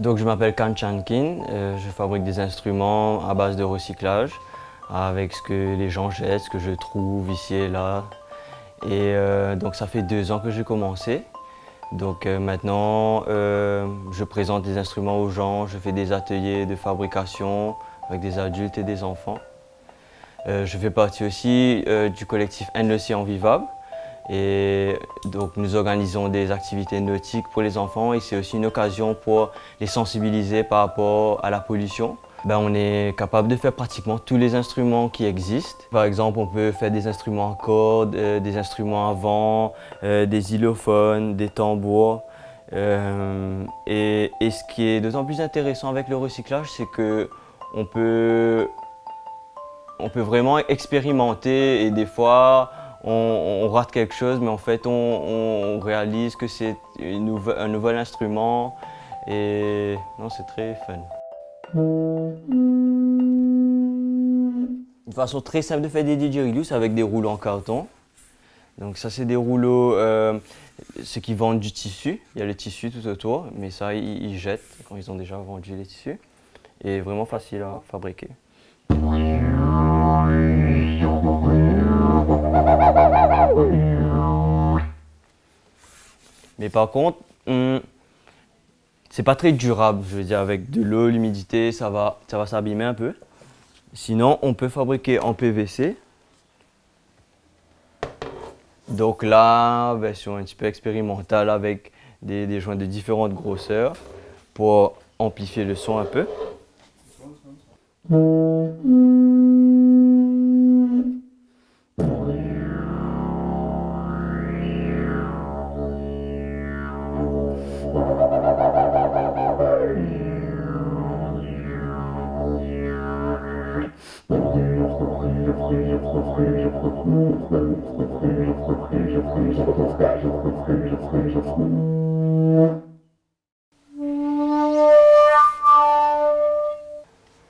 Donc je m'appelle Kan Chankin, je fabrique des instruments à base de recyclage avec ce que les gens jettent, ce que je trouve ici et là. Et donc ça fait 2 ans que j'ai commencé. Donc maintenant je présente des instruments aux gens, je fais des ateliers de fabrication avec des adultes et des enfants. Je fais partie aussi du collectif End l'Océan Vivable. Et donc nous organisons des activités nautiques pour les enfants et c'est aussi une occasion pour les sensibiliser par rapport à la pollution. On est capable de faire pratiquement tous les instruments qui existent. Par exemple, on peut faire des instruments à cordes, des instruments à vent, des xylophones, des tambours. Et ce qui est d'autant plus intéressant avec le recyclage, c'est qu'on peut vraiment expérimenter et des fois, on rate quelque chose, mais en fait, on réalise que c'est un nouvel instrument et non, c'est très fun. Une façon très simple de faire des didgeridoo, c'est avec des rouleaux en carton. Donc ça, c'est des rouleaux, ceux qui vendent du tissu. Il y a le tissu tout autour, mais ça, ils jettent quand ils ont déjà vendu les tissus. Et vraiment facile à fabriquer. Mais par contre, c'est pas très durable, je veux dire, avec de l'eau, l'humidité, ça va s'abîmer un peu. Sinon, on peut fabriquer en PVC. Donc là, version un petit peu expérimentale avec des joints de différentes grosseurs pour amplifier le son un peu.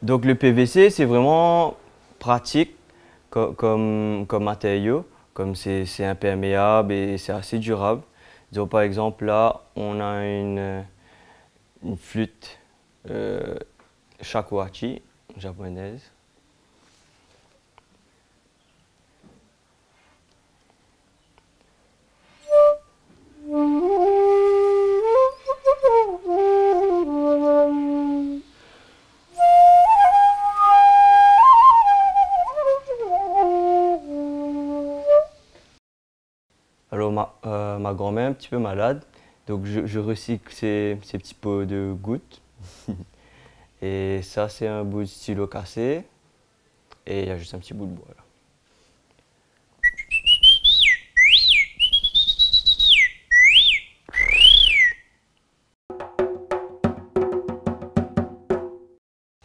Donc le PVC, c'est vraiment pratique comme matériau, comme c'est imperméable et c'est assez durable. Donc, par exemple, là, on a une flûte shakuhachi japonaise. Alors ma grand-mère est un petit peu malade, donc je recycle ces petits pots de gouttes. Et ça, c'est un bout de stylo cassé. Et il y a juste un petit bout de bois là.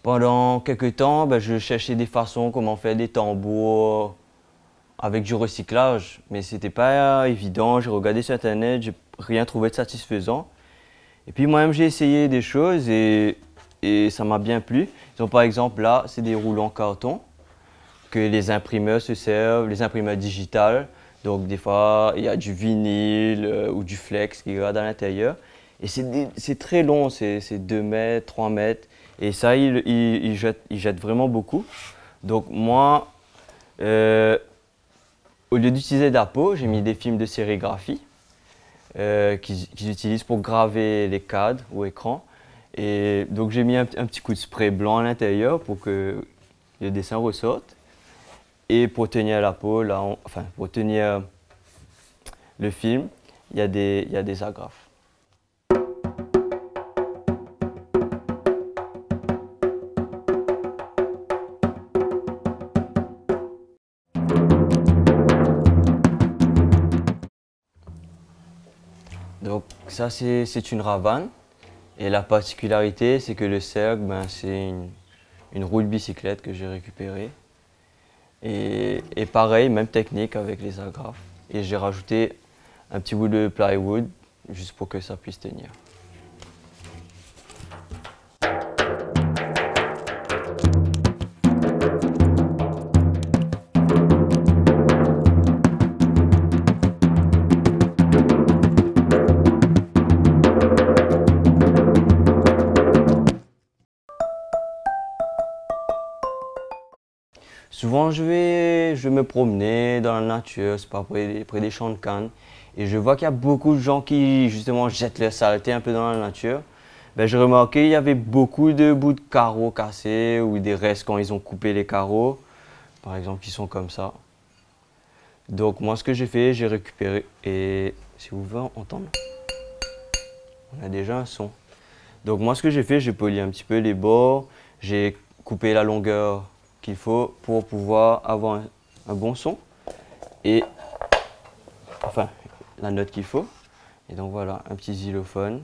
Pendant quelques temps, je cherchais des façons comment faire des tambours avec du recyclage, mais c'était pas évident. J'ai regardé sur internet, j'ai rien trouvé de satisfaisant. Et puis moi-même j'ai essayé des choses et ça m'a bien plu. Donc, par exemple là, c'est des rouleaux en carton que les imprimeurs se servent, les imprimeurs digitales. Donc des fois il y a du vinyle ou du flex qui regarde à l'intérieur. Et c'est très long, c'est 2 mètres, 3 mètres. Et ça, ils jettent vraiment beaucoup. Donc moi, au lieu d'utiliser de la peau, j'ai mis des films de sérigraphie qu'ils utilisent pour graver les cadres ou écrans. Et donc j'ai mis un petit coup de spray blanc à l'intérieur pour que le dessin ressorte. Et pour tenir la peau, là, pour tenir le film, il y a des agrafes. Donc ça, c'est une ravane. Et la particularité, c'est que le cercle, c'est une roue de bicyclette que j'ai récupérée. Et pareil, même technique avec les agrafes. Et j'ai rajouté un petit bout de plywood juste pour que ça puisse tenir. Souvent, je vais me promener dans la nature, c'est pas près des champs de canne. Et je vois qu'il y a beaucoup de gens qui, justement, jettent leur saleté un peu dans la nature. Ben, j'ai remarqué qu'il y avait beaucoup de bouts de carreaux cassés ou des restes quand ils ont coupé les carreaux, par exemple, qui sont comme ça. Donc, moi, ce que j'ai fait, j'ai récupéré. Et si vous pouvez entendre, on a déjà un son. Donc, moi, ce que j'ai fait, j'ai poli un petit peu les bords, j'ai coupé la longueur qu'il faut pour pouvoir avoir un bon son. Et enfin, la note qu'il faut. Et donc voilà, un petit xylophone.